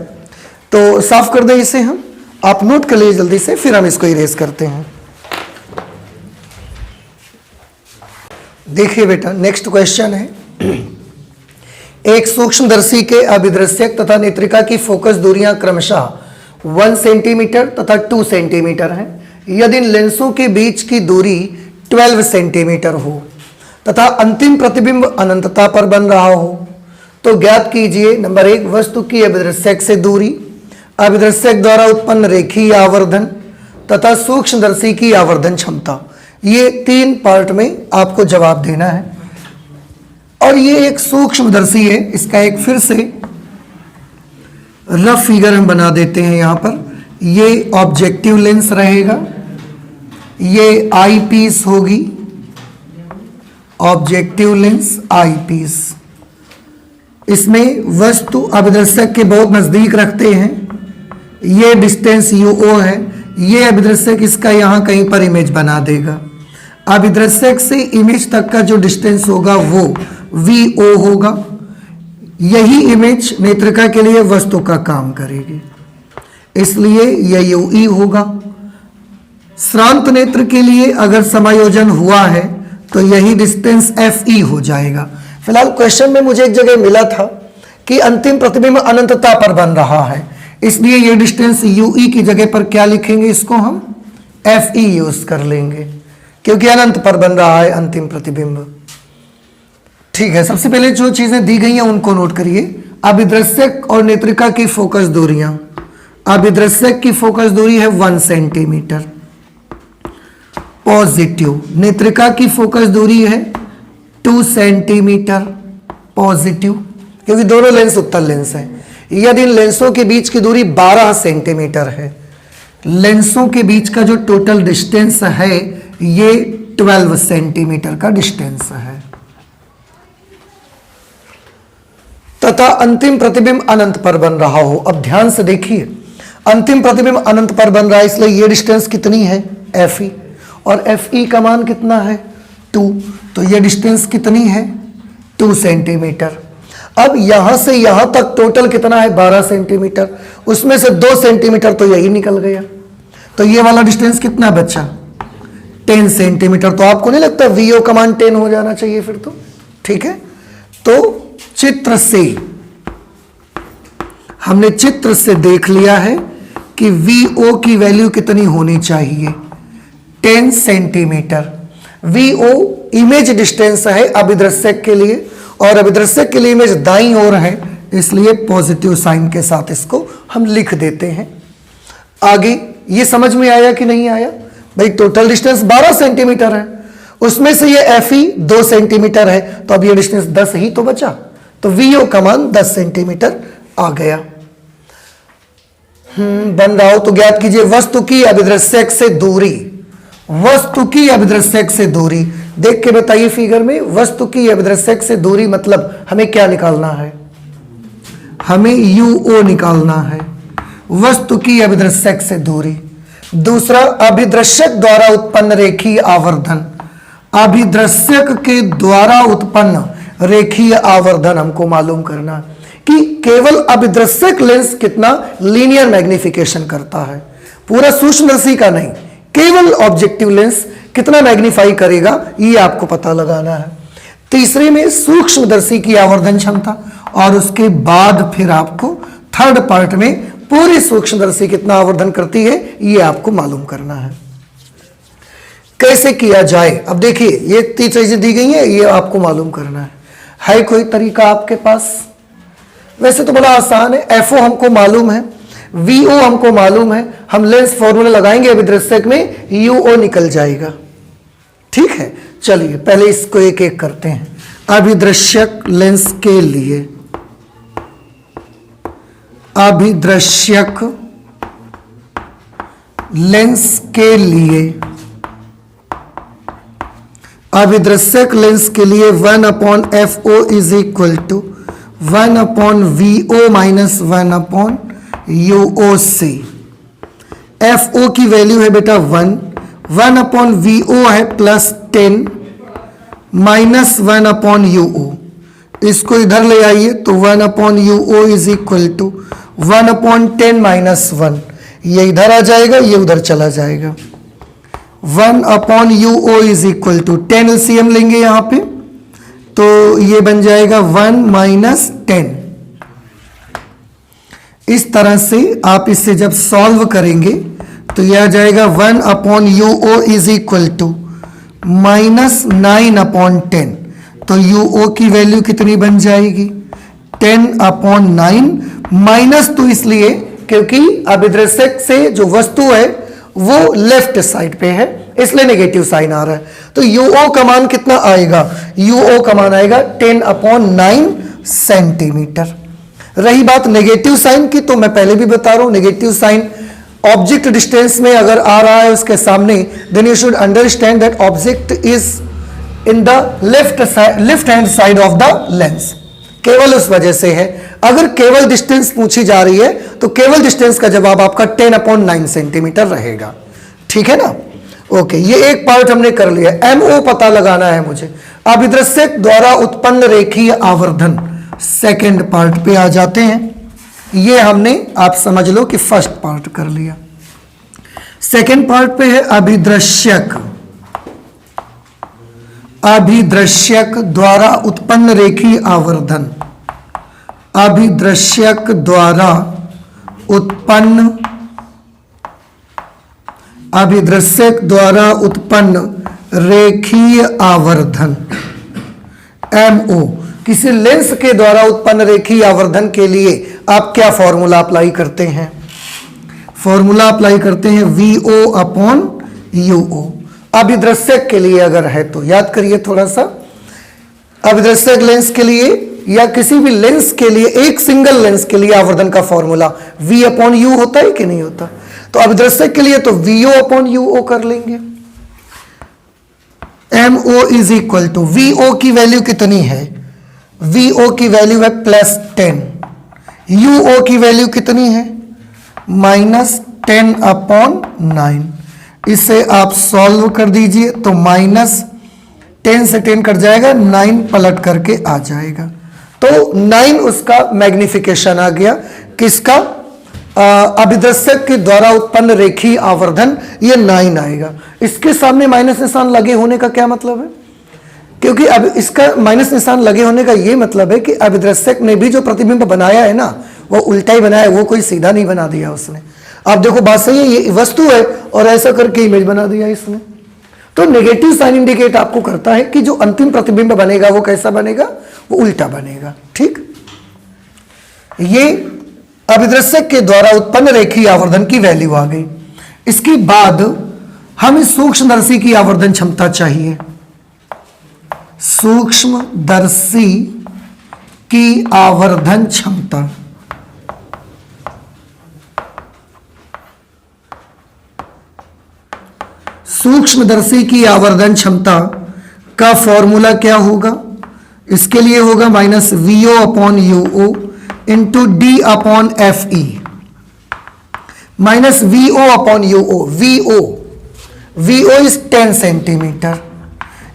Speaker 1: तो साफ कर दें इसे हम, आप नोट कर लीजिए जल्दी से, फिर हम इसको इरेज करते हैं। देखिए बेटा, नेक्स्ट क्वेश्चन है, एक सूक्ष्मदर्शी के अभिदृश्यक तथा नेत्रिका की फोकस दूरियां क्रमशः 1 सेंटीमीटर तथा 2 सेंटीमीटर हैं। यदि इन लेंसों के बीच की दूरी 12 सेंटीमीटर हो तथा अंतिम प्रतिबिंब अनंतता पर बन रहा हो तो ज्ञात कीजिए। नंबर 1, वस्तु की अभिदृश्यक से दूरी, अभिदृश्यक द्वारा उत्पन्न रेखीय आवर्धन तथा सूक्ष्मदर्शी की आवर्धन क्षमता। ये 3 पार्ट में आपको जवाब देना है। और ये एक सूक्ष्मदर्शी है, इसका एक फिर से रफ फिगर हम बना देते हैं। यहां पर ये ऑब्जेक्टिव लेंस रहेगा, ये आई पीस होगी, ऑब्जेक्टिव लेंस आई पीस। इसमें वस्तु अभिदर्शक के बहुत नजदीक रखते हैं, ये डिस्टेंस यूओ है, ये अभिदर्शक इसका यहां कहीं पर इमेज बना देगा। अभिदर्शक से इमेज तक का जो डिस्टेंस होगा वो वीओ होगा। यही इमेज नेत्रिका के लिए वस्तु का काम करेगी, इसलिए यह यूई होगा। श्रांत नेत्र के लिए अगर समायोजन हुआ है तो यही डिस्टेंस एफ ई हो जाएगा। फिलहाल क्वेश्चन में मुझे एक जगह मिला था कि अंतिम प्रतिबिंब अनंतता पर बन रहा है, इसलिए ये डिस्टेंस यूई की जगह पर क्या लिखेंगे? इसको हम एफ ई यूज कर लेंगे, क्योंकि अनंत पर बन रहा है अंतिम प्रतिबिंब। ठीक है, सबसे पहले जो चीजें दी गई हैं उनको नोट करिए। अभिदृश्यक और नेत्रिका की फोकस दूरियां, अभिदृश्यक की फोकस दूरी है 1 सेंटीमीटर पॉजिटिव, नेत्रिका की फोकस दूरी है 2 सेंटीमीटर पॉजिटिव, क्योंकि दोनों लेंस उत्तल लेंस हैं। यदि इन लेंसों के बीच की दूरी 12 सेंटीमीटर है, लेंसों के बीच का जो टोटल डिस्टेंस है ये 12 सेंटीमीटर का डिस्टेंस है, तथा अंतिम प्रतिबिंब अनंत पर बन रहा हो। अब ध्यान से देखिए, अंतिम प्रतिबिंब अनंत पर बन रहा है, इसलिए ये डिस्टेंस कितनी है? एफ ई, और एफ ई का मान कितना है? 2, तो ये डिस्टेंस कितनी है? 2 सेंटीमीटर। अब यहां से यहां तक टोटल कितना है 12 सेंटीमीटर, उसमें से 2 सेंटीमीटर तो यही निकल गया, तो ये वाला डिस्टेंस कितना बचा 10 सेंटीमीटर। तो आपको नहीं लगता वीओ का मान 10 हो जाना चाहिए फिर तो? ठीक है, तो चित्र से हमने चित्र से देख लिया है कि वीओ की वैल्यू कितनी होनी चाहिए 10 सेंटीमीटर। वीओ इमेज डिस्टेंस है अभिदृश्यक के लिए, और अभिदृश्यक के लिए इमेज दाईं ओर है, इसलिए पॉजिटिव साइन के साथ इसको हम लिख देते हैं। आगे ये समझ में आया कि नहीं आया? भाई टोटल डिस्टेंस 12 सेंटीमीटर है, उसमें से ये एफ ई 2 सेंटीमीटर है, तो अब ये डिस्टेंस 10 ही तो बचा, तो वीओ का मान 10 सेंटीमीटर आ गया। बन रहा हो तो ज्ञात कीजिए वस्तु की अभिदृश्यक से दूरी। वस्तु की अभिदृश्यक से दूरी देख के बताइए फिगर में, वस्तु की अभिदृश्यक से दूरी मतलब हमें क्या निकालना है? हमें यूओ निकालना है, वस्तु की अभिदृश्यक से दूरी। दूसरा, अभिदृश्यक द्वारा उत्पन्न रेखीय आवर्धन। अभिदृश्यक के द्वारा उत्पन्न रेखीय आवर्धन हमको मालूम करना कि केवल अभिदृश्यक लेंस कितना लीनियर मैग्निफिकेशन करता है, पूरा सूक्ष्मदर्शी का नहीं, केवल ऑब्जेक्टिव लेंस कितना मैग्नीफाई करेगा ये आपको पता लगाना है। तीसरे में सूक्ष्मदर्शी की आवर्धन क्षमता, और उसके बाद फिर आपको थर्ड पार्ट में पूरी सूक्ष्मदर्शी कितना आवर्धन करती है ये आपको मालूम करना है। कैसे किया जाए? अब देखिए ये 3 चीजें दी गई हैं, ये आपको मालूम करना है कोई तरीका आपके पास? वैसे तो बड़ा आसान है, एफओ हमको मालूम है, वीओ हमको मालूम है, हम लेंस फॉर्मूला लगाएंगे अभिदृश्यक में यूओ निकल जाएगा। ठीक है, चलिए पहले इसको एक एक करते हैं। अभिदृश्यक लेंस के लिए, अभिदृश्यक लेंस के लिए, अभिदृश्यक लेंस के लिए 1/FO is equal to 1/VO minus 1/UOC। FO की वैल्यू है बेटा 1, 1/VO है +10 माइनस 1/UO। इसको इधर ले आइए तो 1/UO is equal to 1/10 minus 1, ये इधर आ जाएगा, ये उधर चला जाएगा। 1/UO is equal to 10 LCM लेंगे यहां पे, तो ये बन जाएगा 1 माइनस 10। इस तरह से आप इसे जब सॉल्व करेंगे तो यह आ जाएगा 1/UO is equal to minus 9/10। तो UO की वैल्यू कितनी बन जाएगी 10/9, माइनस तो इसलिए क्योंकि अभिदृश्यक से जो वस्तु है वो लेफ्ट साइड पे है, इसलिए नेगेटिव साइन आ रहा है। तो UO का मान कितना आएगा? UO का मान आएगा 10/9 सेंटीमीटर। रही बात नेगेटिव साइन की, तो मैं पहले भी बता रहा हूं, नेगेटिव साइन ऑब्जेक्ट डिस्टेंस में अगर आ रहा है उसके सामने, then you should understand that object is in the left hand side of the lens. केवल उस वजह से है। अगर केवल डिस्टेंस पूछी जा रही है तो केवल डिस्टेंस का जवाब आपका 10/9 सेंटीमीटर रहेगा। ठीक है ना? ओके, ये एक पार्ट हमने कर लिया। MO पता लगाना है मुझे, अभिदृश्यक द्वारा उत्पन्न रेखीय आवर्धन। सेकंड पार्ट पे आ जाते हैं। ये हमने, आप समझ लो कि फर्स्ट पार्ट कर लिया। सेकंड पार्ट पे है अभिदृश्यक, अभिदृश्यक द्वारा उत्पन्न रेखीय आवर्धन। अभिदृश्यक द्वारा उत्पन्न, अभिदृश्यक द्वारा उत्पन्न रेखीय आवर्धन MO। किसी लेंस के द्वारा उत्पन्न रेखीय आवर्धन के लिए आप क्या फॉर्मूला अप्लाई करते हैं? फॉर्मूला अप्लाई करते हैं VO/UO। अभिदृश्यक के लिए अगर है तो याद करिए थोड़ा सा, अभिदृश्यक लेंस के लिए या किसी भी लेंस के लिए, एक सिंगल लेंस के लिए आवर्धन का फॉर्मूला V/U होता है कि नहीं होता? तो अभिदृश्यक के लिए तो VO/UO कर लेंगे। MO is equal to, VO की वैल्यू कितनी है? VO की वैल्यू है +10, UO की वैल्यू कितनी है? -10/9। इसे आप सॉल्व कर दीजिए तो -10 से 10 कट जाएगा, 9 पलट करके आ जाएगा। तो 9 उसका मैग्निफिकेशन आ गया, किसका? अभिदर्शक के द्वारा उत्पन्न रेखीय आवर्धन, ये 9 आएगा। इसके सामने माइनस निशान लगे होने का क्या मतलब है? क्योंकि अब इसका माइनस निशान लगे होने का ये मतलब है कि अभिदर्शक ने भी जो प्रतिबिंब बनाया है ना, वो उल्टा ही बनाया है, वो कोई सीधा नहीं बना दिया उसने। आप देखो बात सही है, ये वस्तु है और ऐसा करके इमेज बना दिया इसने। तो नेगेटिव साइन इंडिकेट आपको करता है कि जो अंतिम प्रतिबिंब बनेगा वो कैसा बनेगा? वो उल्टा बनेगा। ठीक, ये अभिदर्शक के द्वारा उत्पन्न रेखीय आवर्धन की वैल्यू आ गई। इसके बाद हमें सूक्ष्मदर्शी की आवर्धन क्षमता चाहिए। सूक्ष्मदर्शी की आवर्धन क्षमता, सूक्ष्मदर्शी की आवर्धन क्षमता का फॉर्मूला क्या होगा? इसके लिए होगा -VO upon UO into D upon FE, -VO upon UO। VO is 10 centimetre.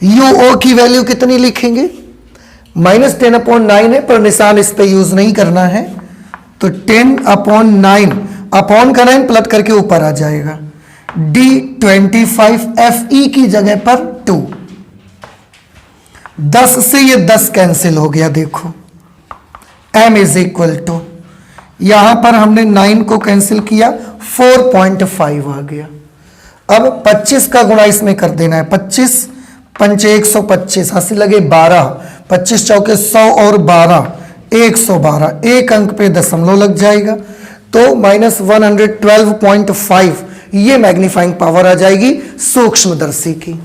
Speaker 1: UO की वैल्यू कितनी लिखेंगे? -10 अपॉन 9 है, पर निशान इस पे यूज नहीं करना है, तो 10 अपॉन 9, अपॉन का 9 प्लस करके ऊपर आ जाएगा। D 25, FE की जगह पर 2। 10 से ये 10 कैंसिल हो गया, देखो M इज इक्वल टू, यहां पर हमने 9 को कैंसिल किया, 4.5 आ गया। अब 25 का गुणा इसमें कर देना है, 25 पंचे 125, हंसी लगे 12, 25 चौके 100 और 12 112, एक अंक पे दशमलव लग जाएगा, तो -112.5 ये मैग्नीफाइंग पावर आ जाएगी सूक्ष्मदर्शी की।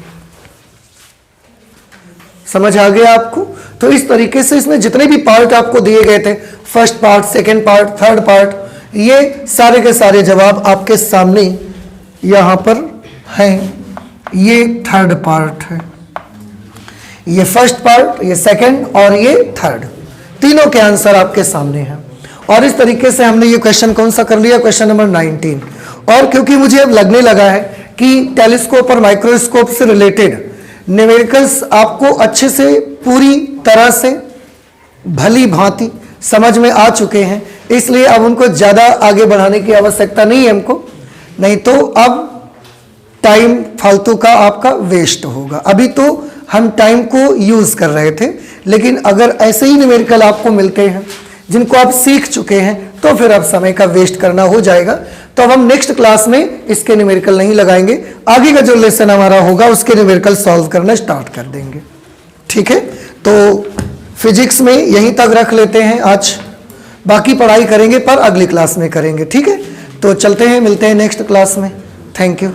Speaker 1: समझ आ गया आपको? तो इस तरीके से इसमें जितने भी पार्ट आपको दिए गए थे, first part, second part, third part, ये सारे के सारे जवाब आपके सामने यहां पर हैं। ये थर्ड पार्ट है, ये फर्स्ट पार्ट, ये सेकंड और ये थर्ड, तीनों के आंसर आपके सामने हैं। और इस तरीके से हमने ये क्वेश्चन कौन सा कर लिया? Question number 19। और क्योंकि मुझे अब लगने लगा है कि टेलीस्कोप और माइक्रोस्कोप से रिलेटेड न्यूमेरिकल्स आपको अच्छे से पूरी तरह से भली भांति समझ में आ चुके हैं, इसलिए अब उनको ज़्यादा आगे बढ़ाने की आवश्यकता नहीं है हमको, नहीं तो अब टाइम फालतू का आपका वेस्ट होगा। अभी तो हम टाइम को यूज़ कर रहे थे, लेकिन अगर ऐसे ही न्यूमेरिकल आपको मिलते हैं जिनको आप सीख चुके हैं, तो फिर अब समय का वेस्ट करना हो जाएगा। तो अब हम नेक्स्ट क्लास में इसके न्यूमेरिकल नहीं लगाएंगे, आगे का जो लेसन हमारा होगा उसके न्यूमेरिकल सॉल्व करना स्टार्ट कर देंगे। ठीक है, तो फिजिक्स में यहीं तक रख लेते हैं आज, बाकी पढ़ाई करेंगे पर अगली क्लास में करेंगे। ठीक है, तो चलते हैं, मिलते हैं नेक्स्ट क्लास में। Thank you.